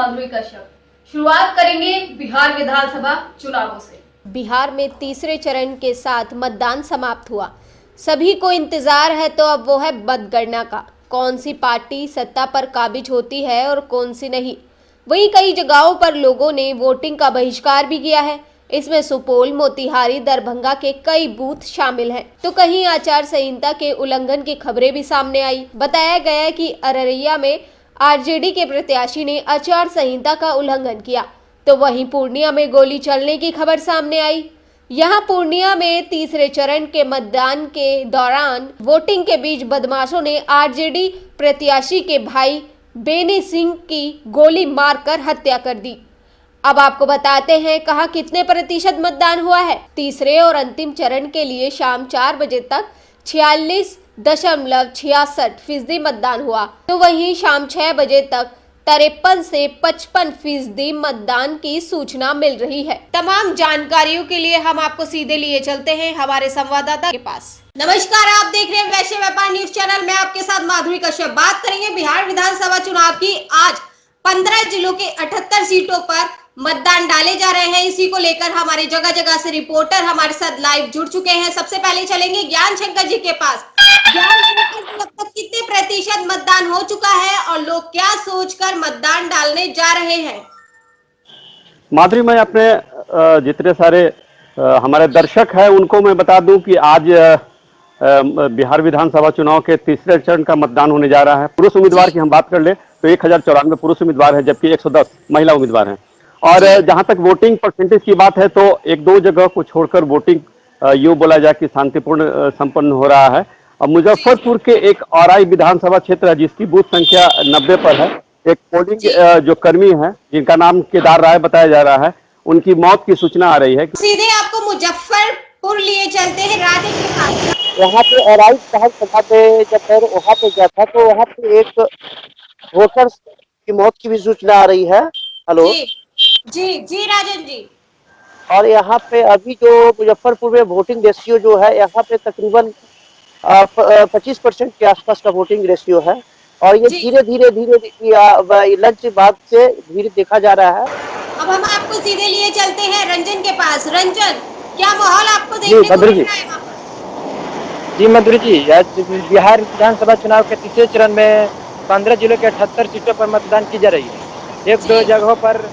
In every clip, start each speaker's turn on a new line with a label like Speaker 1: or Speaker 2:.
Speaker 1: माधुरी कश्यप। शुरुआत करेंगे बिहार विधानसभा चुनावों से।
Speaker 2: बिहार में तीसरे चरण के साथ मतदान समाप्त हुआ। सभी को इंतजार है तो अब वो है मतगणना का। कौन सी पार्टी सत्ता पर काबिज होती है और कौन सी नहीं। वहीं कई जगहों पर लोगों ने वोटिंग का बहिष्कार भी किया है। इसमें सुपौल, मोतिहारी, दरभंगा के कई बूथ शामिल हैं। तो कहीं आचार संहिता के उल्लंघन की खबरें भी सामने आई। बताया गया है कि अररिया में आरजेडी के प्रत्याशी ने आचार संहिता का उल्लंघन किया, तो वहीं पूर्णिया में गोली चलने की खबर सामने आई। यहां पूर्णिया में तीसरे चरण के मतदान के दौरान वोटिंग के बीच बदमाशों ने आरजेडी प्रत्याशी के भाई बेनी सिंह की गोली मारकर हत्या कर दी। अब आपको बताते हैं कहां कितने प्रतिशत मतदान हुआ है। तीसरे और अंतिम चरण के लिए शाम 4 बजे तक 46.66% मतदान हुआ, तो वहीं शाम 6 बजे तक 53 से 55% मतदान की सूचना मिल रही है। तमाम जानकारियों के लिए हम आपको सीधे लिए चलते हैं हमारे संवाददाता के पास। नमस्कार, आप देख रहे हैं वैश्य व्यापार न्यूज चैनल। मैं आपके साथ माधुरी कश्यप। बात करेंगे बिहार विधानसभा चुनाव की। आज 15 जिलों के 78 सीटों पर मतदान डाले जा रहे हैं। इसी को लेकर हमारे जगह जगह से रिपोर्टर हमारे साथ लाइव जुड़ चुके हैं। सबसे पहले चलेंगे ज्ञान शंकर जी के पास। ज्ञान शंकर जी, अब तक कितने प्रतिशत मतदान हो चुका है और लोग क्या सोचकर मतदान डालने जा रहे हैं?
Speaker 3: माधुरी, मैं अपने जितने सारे हमारे दर्शक हैं उनको मैं बता दूं कि आज बिहार विधानसभा चुनाव के तीसरे चरण का मतदान होने जा रहा है। पुरुष उम्मीदवार की हम बात कर ले तो 1094 पुरुष उम्मीदवार है, जबकि 110 महिला उम्मीदवार हैं। और जहां तक वोटिंग परसेंटेज की बात है तो एक दो जगह को छोड़कर वोटिंग यूं बोला जाए कि शांतिपूर्ण संपन्न हो रहा है। अब मुजफ्फरपुर के एक औराई विधानसभा क्षेत्र है जिसकी बूथ संख्या 90 पर है। एक पोलिंग जो कर्मी है जिनका नाम केदार राय बताया जा रहा है, उनकी मौत की सूचना आ रही है।
Speaker 2: सीधे आपको मुजफ्फरपुर लिए चलते हैं राधे के पास।
Speaker 4: वहाँ पे औराई विधानसभा पे जब मैं वहाँ पे गया था तो वहाँ पे एक वोटर की मौत की भी सूचना आ रही है। हेलो
Speaker 2: जी राजन जी।
Speaker 4: और यहाँ पे अभी जो मुजफ्फरपुर में वोटिंग रेशियो जो है, यहाँ पे तकरीबन 25% के आसपास का वोटिंग रेशियो है। और ये धीरे धीरे लंच बाद से धीरे देखा जा रहा है।
Speaker 2: अब हम आपको सीधे लिए चलते हैं रंजन के पास। रंजन, क्या माहौल आपको देखने को मिल रहा है वहाँ पर?
Speaker 5: जी माधुरी जी, आज बिहार विधानसभा चुनाव के तीसरे चरण में 15 जिलों के 78 सीटों पर मतदान की जा रही है। एक दो जगहों पर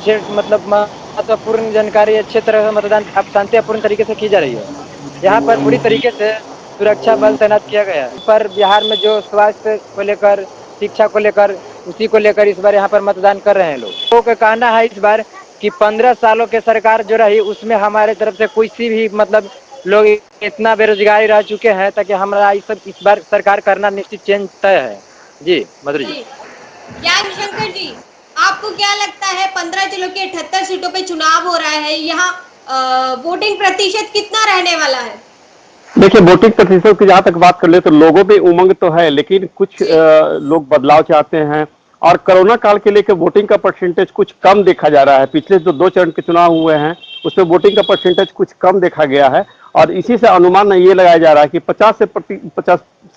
Speaker 5: मतलब महत्वपूर्ण जानकारी अच्छे तरह से मतदान शांतिपूर्ण तरीके से की जा रही है। यहाँ पर पूरी तरीके से सुरक्षा बल तैनात किया गया है। पर बिहार में जो स्वास्थ्य को लेकर, शिक्षा को लेकर, उसी को लेकर इस बार यहाँ पर मतदान कर रहे हैं लोगों का कहना है इस बार कि 15 सालों के सरकार जो रही उसमें हमारे तरफ से किसी भी मतलब लोग इतना बेरोजगारी रह चुके हैं ताकि हमारा इस बार सरकार करना निश्चित चेंज तय है। जी माधुरी जी।
Speaker 2: ज्ञान शंकर जी, आपको क्या लगता है 15 जिलों के 78 सीटों पे चुनाव हो रहा है, यहाँ वोटिंग प्रतिशत कितना रहने वाला है?
Speaker 3: देखिए, वोटिंग प्रतिशत की जहां तक बात कर ले तो लोगों में उमंग तो है, लेकिन कुछ लोग बदलाव चाहते हैं। और कोरोना काल के लेकर वोटिंग का परसेंटेज कुछ कम देखा जा रहा है। पिछले जो 2 चरण के चुनाव हुए हैं उसमें वोटिंग का परसेंटेज कुछ कम देखा गया है। और इसी से अनुमान ये लगाया जा रहा है कि 50 से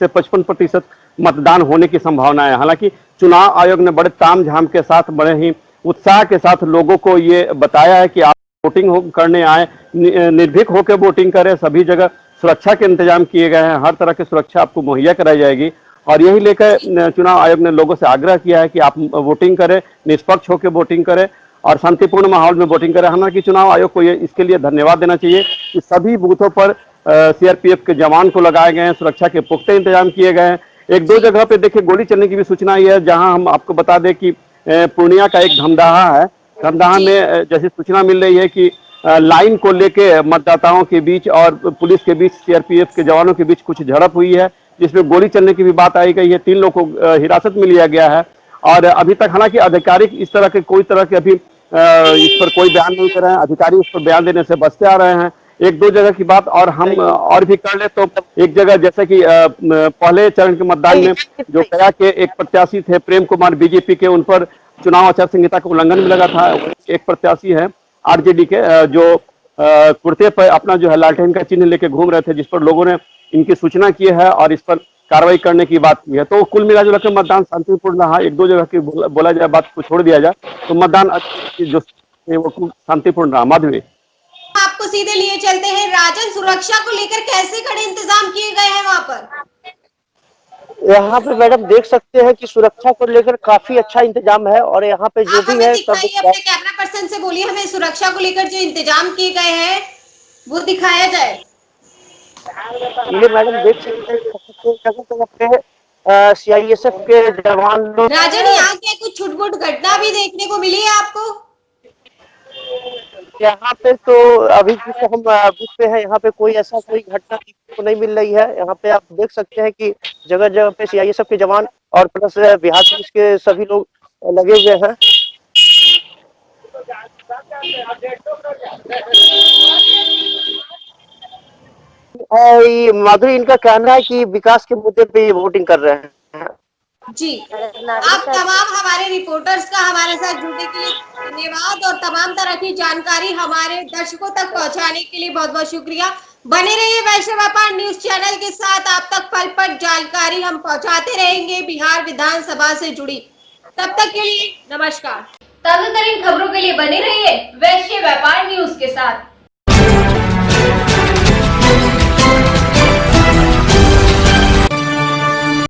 Speaker 3: 55% मतदान होने की संभावना है। हालांकि चुनाव आयोग ने बड़े तामझाम के साथ, बड़े ही उत्साह के साथ लोगों को ये बताया है कि आप वोटिंग करने आए, निर्भीक होकर वोटिंग करें। सभी जगह सुरक्षा के इंतजाम किए गए हैं, हर तरह की सुरक्षा आपको मुहैया कराई जाएगी। और यही लेकर चुनाव आयोग ने लोगों से आग्रह किया है कि आप वोटिंग करें, निष्पक्ष होकर वोटिंग करें और शांतिपूर्ण माहौल में वोटिंग करें। हालांकि चुनाव आयोग को इसके लिए धन्यवाद देना चाहिए कि सभी बूथों पर सीआरपीएफ के जवान को लगाए गए हैं, सुरक्षा के पुख्ते इंतजाम किए गए हैं। एक दो जगह पे देखिए गोली चलने की भी सूचना आई है, जहां हम आपको बता दें कि पूर्णिया का एक धमदाहा है। धमदाहा में जैसी सूचना मिल रही है कि लाइन को लेके मतदाताओं के बीच और पुलिस के बीच, सीआरपीएफ के जवानों के बीच कुछ झड़प हुई है, जिसमें गोली चलने की भी बात आई गई है। 3 लोगों को हिरासत में लिया गया है। और अभी तक हालांकि आधिकारिक इस तरह के कोई तरह के अभी इस पर कोई बयान नहीं कर रहे हैं। अधिकारी इस पर बयान देने से बचते आ रहे हैं। एक दो जगह की बात और हम और भी कर ले तो एक जगह जैसे कि पहले चरण के मतदान में जो गया के एक प्रत्याशी थे प्रेम कुमार बीजेपी के, उन पर चुनाव आचार संहिता का उल्लंघन भी लगा था। एक प्रत्याशी है आरजेडी के जो कुर्ते पर अपना जो है लालटेन का चिन्ह लेके घूम रहे थे, जिस पर लोगों ने इनकी सूचना की है और इस पर कार्रवाई करने की बात की है। तो कुल मिला के मतदान शांतिपूर्ण रहा। एक दो जगह की बोला जाए, बात को छोड़ दिया जाए तो मतदान जो है वो खूब शांतिपूर्ण रहा। माधवी,
Speaker 2: आपको सीधे लिए चलते हैं राजन, सुरक्षा को लेकर कैसे कड़े इंतजाम किए गए हैं वहां पर?
Speaker 4: यहाँ पे मैडम देख सकते हैं कि सुरक्षा को लेकर काफी अच्छा इंतजाम है, और यहाँ पे जो
Speaker 2: आप
Speaker 4: भी
Speaker 2: हमें
Speaker 4: है सब
Speaker 2: दिखाइए, अपने कैमरा पर्सन से बोलिए हमें सुरक्षा को लेकर जो इंतजाम किए गए हैं वो दिखाया जाए।
Speaker 4: ये मैडम देख सकते हैं जगह जगह पे सीआईएसएफ के जवान लोग।
Speaker 2: राजन, यहाँ क्या कुछ छुटपुट घटना भी देखने को मिली है आपको?
Speaker 4: यहाँ पे तो अभी जिस हम बुक पे है, यहाँ पे कोई ऐसा कोई घटना देखने को नहीं मिल रही है। यहाँ पे आप देख सकते हैं कि जगह जगह पे सीआईएसएफ के जवान और प्लस बिहार पुलिस के सभी लोग लगे हुए हैं। ये माधुरी, इनका कहना है कि विकास के मुद्दे पे ये वोटिंग कर रहे हैं।
Speaker 2: जी, आप तमाम हमारे रिपोर्टर्स का हमारे साथ जुड़ने के लिए धन्यवाद, और तमाम तरह की जानकारी हमारे दर्शकों तक पहुंचाने के लिए बहुत बहुत शुक्रिया। बने रहिए वैश्य व्यापार न्यूज चैनल के साथ, आप तक पल पल जानकारी हम पहुंचाते रहेंगे बिहार विधानसभा से जुड़ी। तब तक के लिए नमस्कार।
Speaker 1: ताजा तरीन खबरों के लिए बने रहिए वैश्य व्यापार न्यूज के साथ।